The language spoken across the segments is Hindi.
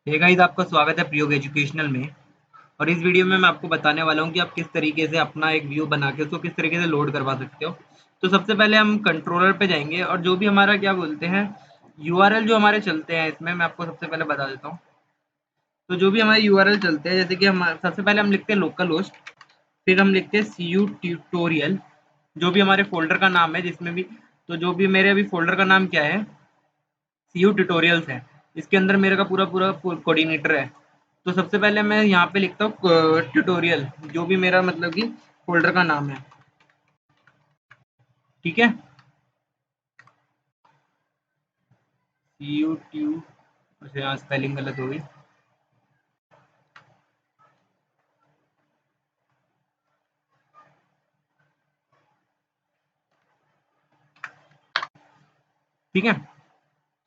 हे गाइस, आपका स्वागत है प्रयोग एजुकेशनल में। और इस वीडियो में मैं आपको बताने वाला हूँ कि आप किस तरीके से अपना एक व्यू बना के उसको किस तरीके से लोड करवा सकते हो। तो सबसे पहले हम कंट्रोलर पे जाएंगे और जो भी हमारा क्या बोलते हैं यूआरएल जो हमारे चलते हैं इसमें मैं आपको सबसे पहले बता देता हूँ। तो जो भी हमारे यूआरएल चलते हैं, जैसे कि हम सबसे पहले हम लिखते हैं लोकल होस्ट, फिर हम लिखते हैं सी ट्यूटोरियल, जो भी हमारे फोल्डर का नाम है जिसमें भी। तो जो भी मेरे अभी फोल्डर का नाम क्या है, सी ट्यूटोरियल्स है। इसके अंदर मेरे का पूरा पूरा कोऑर्डिनेटर है। तो सबसे पहले मैं यहाँ पे लिखता हूँ ट्यूटोरियल, जो भी मेरा मतलब कि फोल्डर का नाम है। ठीक है, यूट्यूब। अच्छा, यहाँ स्पेलिंग गलत हो गई। ठीक है,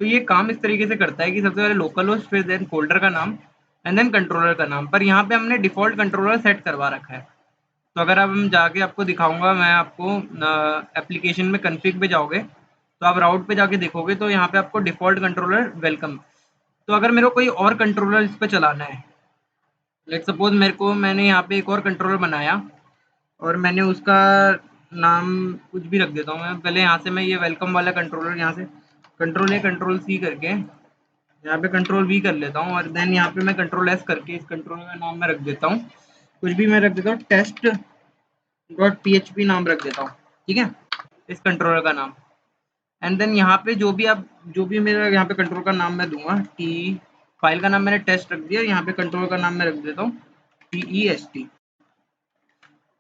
तो ये काम इस तरीके से करता है कि सबसे पहले लोकल होस्ट, फिर देन फोल्डर का नाम एंड देन कंट्रोलर का नाम। पर यहाँ पे हमने डिफॉल्ट कंट्रोलर सेट करवा रखा है। तो अगर अब हम जाके आपको दिखाऊंगा, मैं आपको एप्लीकेशन में कन्फिग पे जाओगे तो आप राउट पे जाके देखोगे तो यहाँ पे आपको डिफॉल्ट कंट्रोलर वेलकम। तो अगर मेरे को कोई और कंट्रोलर इस पे चलाना है, लेट सपोज मैंने यहाँ पे एक और कंट्रोलर बनाया और मैंने उसका नाम कुछ भी रख देता हूँ। मैं पहले यहाँ से मैं ये वेलकम वाला कंट्रोलर यहाँ से कंट्रोल ए कंट्रोल सी करके यहाँ पे कंट्रोल वी कर लेता हूँ और देन यहाँ पे मैं कंट्रोल एस करके इस कंट्रोलर का नाम मैं रख देता हूँ। कुछ भी मैं रख देता हूँ, टेस्ट डॉट पी नाम रख देता हूँ। ठीक है, इस कंट्रोलर का नाम। एंड देन यहाँ पे जो भी मेरा यहाँ पे कंट्रोल का नाम मैं दूंगा, टी फाइल का नाम मैंने टेस्ट रख दिया, यहाँ पे कंट्रोल का नाम मैं रख देता हूँ TEST।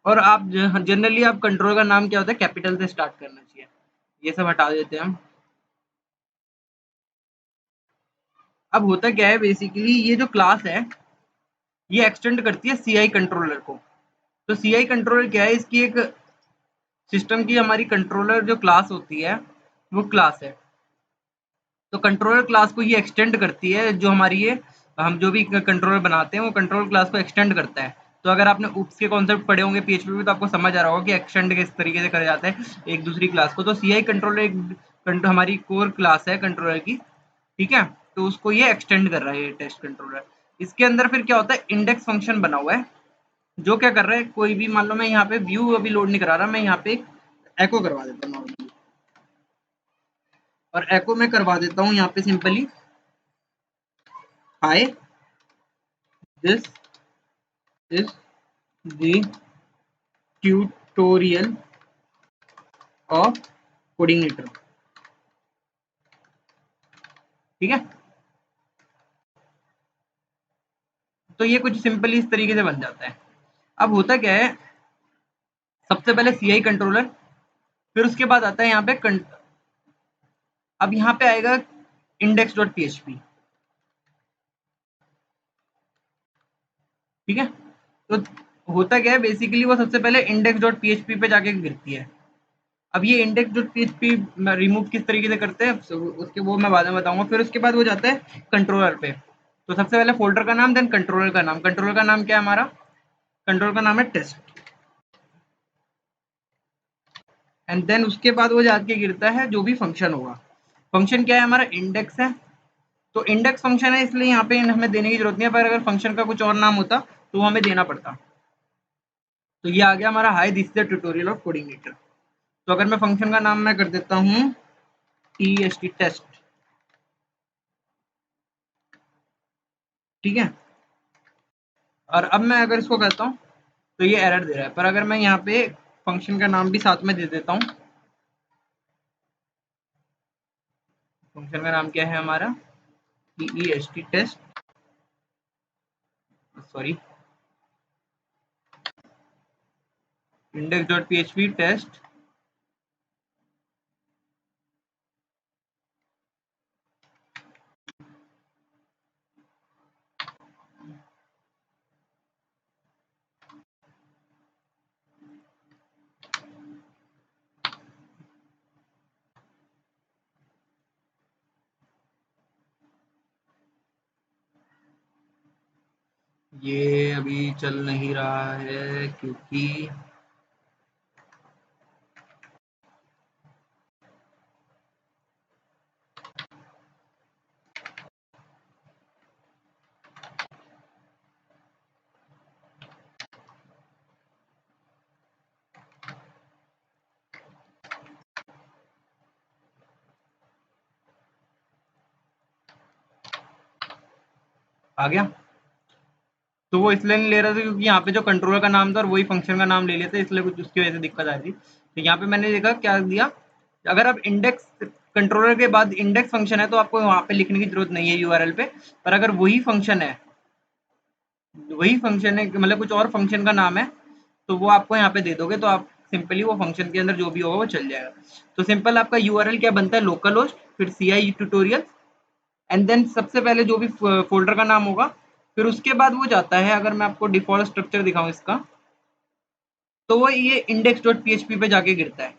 और आप जनरली आप कंट्रोल का नाम क्या होता है, कैपिटल से स्टार्ट करना चाहिए। ये सब हटा देते हैं हम। अब होता क्या है, बेसिकली ये जो क्लास है ये एक्सटेंड करती है CI कंट्रोलर को। तो CI कंट्रोलर क्या है, इसकी एक सिस्टम की हमारी कंट्रोलर जो क्लास होती है वो क्लास है। तो कंट्रोलर क्लास को ये एक्सटेंड करती है, जो हमारी ये हम जो भी कंट्रोलर बनाते हैं वो कंट्रोलर क्लास को एक्सटेंड करता है। तो अगर आपने उप्स के कॉन्सेप्ट पढ़े होंगे PHP में तो आपको समझ आ रहा होगा कि एक्सटेंड किस तरीके से करा जाता है एक दूसरी क्लास को। तो CI कंट्रोलर हमारी कोर क्लास है कंट्रोलर की। ठीक है, तो उसको ये एक्सटेंड कर रहा है ये टेस्ट कंट्रोलर। इसके अंदर फिर क्या होता है, इंडेक्स फंक्शन बना हुआ है जो क्या कर रहा है, कोई भी मान लो मैं यहाँ पे व्यू अभी लोड नहीं करा रहा, मैं यहाँ पे एको करवा देता हूँ नॉर्मली। और एको में करवा देता हूँ यहाँ पे simply hi, this is the tutorial of coordinator. ठीक है, तो ये कुछ सिंपली इस तरीके से बन जाता है। अब होता क्या है, सबसे पहले CI कंट्रोलर, फिर उसके बाद आता है यहाँ पे अब यहाँ पे आएगा इंडेक्स डॉट PHP। ठीक है, तो होता क्या है, बेसिकली वो सबसे पहले इंडेक्स डॉट PHP पे जाके गिरती है। अब ये इंडेक्स डॉट PHP रिमूव किस तरीके से करते हैं उसके वो मैं बाद में बताऊंगा। फिर उसके बाद वो जाता है कंट्रोलर पे। तो सबसे पहले फोल्डर का नाम, देन कंट्रोलर का नाम। कंट्रोलर का नाम क्या है हमारा, कंट्रोलर का नाम है टेस्ट। एंड देन उसके बाद वो जाके गिरता है जो भी फंक्शन होगा। फंक्शन क्या है हमारा, इंडेक्स है। तो इंडेक्स फंक्शन है इसलिए यहाँ पे हमें देने की जरूरत नहीं है, पर अगर फंक्शन का कुछ और नाम होता तो वो हमें देना पड़ता। तो ये आ गया हमारा high this the tutorial of coordinator. तो अगर मैं फंक्शन का नाम मैं कर देता हूँ TST टेस्ट। ठीक है, और अब मैं अगर इसको करता हूँ तो ये एरर दे रहा है। पर अगर मैं यहाँ पे फंक्शन का नाम भी साथ में दे देता हूँ, फंक्शन का नाम क्या है हमारा, TEST test, sorry index dot PHP test. ये अभी चल नहीं रहा है क्योंकि आ गया। तो वो इसलिए नहीं ले रहा था क्योंकि यहाँ पे जो कंट्रोलर का नाम था और वही फंक्शन का नाम ले लेते, इसलिए कुछ उसकी वजह से दिक्कत आ रही थी। तो यहाँ पे मैंने देखा क्या दिया, अगर आप इंडेक्स कंट्रोलर के बाद इंडेक्स फंक्शन है तो आपको वहाँ पे लिखने की जरूरत नहीं है यूआरएल पे, पर अगर वही फंक्शन है मतलब कुछ और फंक्शन का नाम है, तो वो आपको यहाँ पे दे दोगे तो आप सिंपली वो फंक्शन के अंदर जो भी होगा वो चल जाएगा। तो सिंपल आपका यूआरएल क्या बनता है, लोकल होस्ट फिर CI ट्यूटोरियल एंड देन सबसे पहले जो भी फ़ोल्डर का नाम होगा, फिर उसके बाद वो जाता है, अगर मैं आपको डिफ़ॉल्ट स्ट्रक्चर दिखाऊँ इसका, तो वो ये index.php पे जाके गिरता है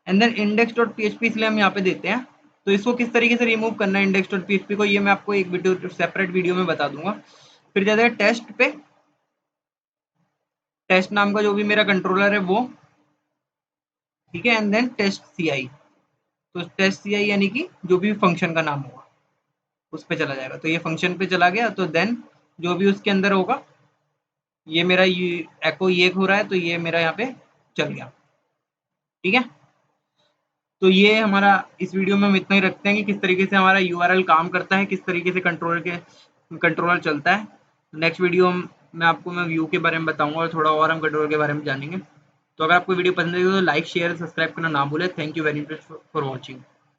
एंड देन index.php इसलिए हम यहाँ पे देते हैं। तो इसको किस तरीके से रिमूव करना है index.php को, ये मैं आपको एक वीडियो सेपरेट वीडियो में बता दूंगा। फिर जाता है टेस्ट पे, टेस्ट नाम का जो भी मेरा कंट्रोलर है वो, ठीक है, एंड देन टेस्ट CI। तो टेस्ट CI यानी कि जो भी फंक्शन का नाम होगा उस पे चला जाएगा। तो ये फंक्शन पे चला गया, तो देन जो भी उसके अंदर होगा, ये मेरा ये एको ये हो रहा है, तो ये मेरा यहाँ पे चल गया, ठीक है। तो ये हमारा इस वीडियो में हम इतना ही रखते हैं कि किस तरीके से हमारा यूआरएल काम करता है, किस तरीके से कंट्रोलर चलता है। नेक्स्ट वीडियो में आपको मैं व्यू के बारे में बताऊंगा और थोड़ा और हम कंट्रोलर के बारे में जानेंगे। तो अगर आपको वीडियो पसंद आई तो लाइक शेयर सब्सक्राइब करना ना भूलें। Thank you very much for watching.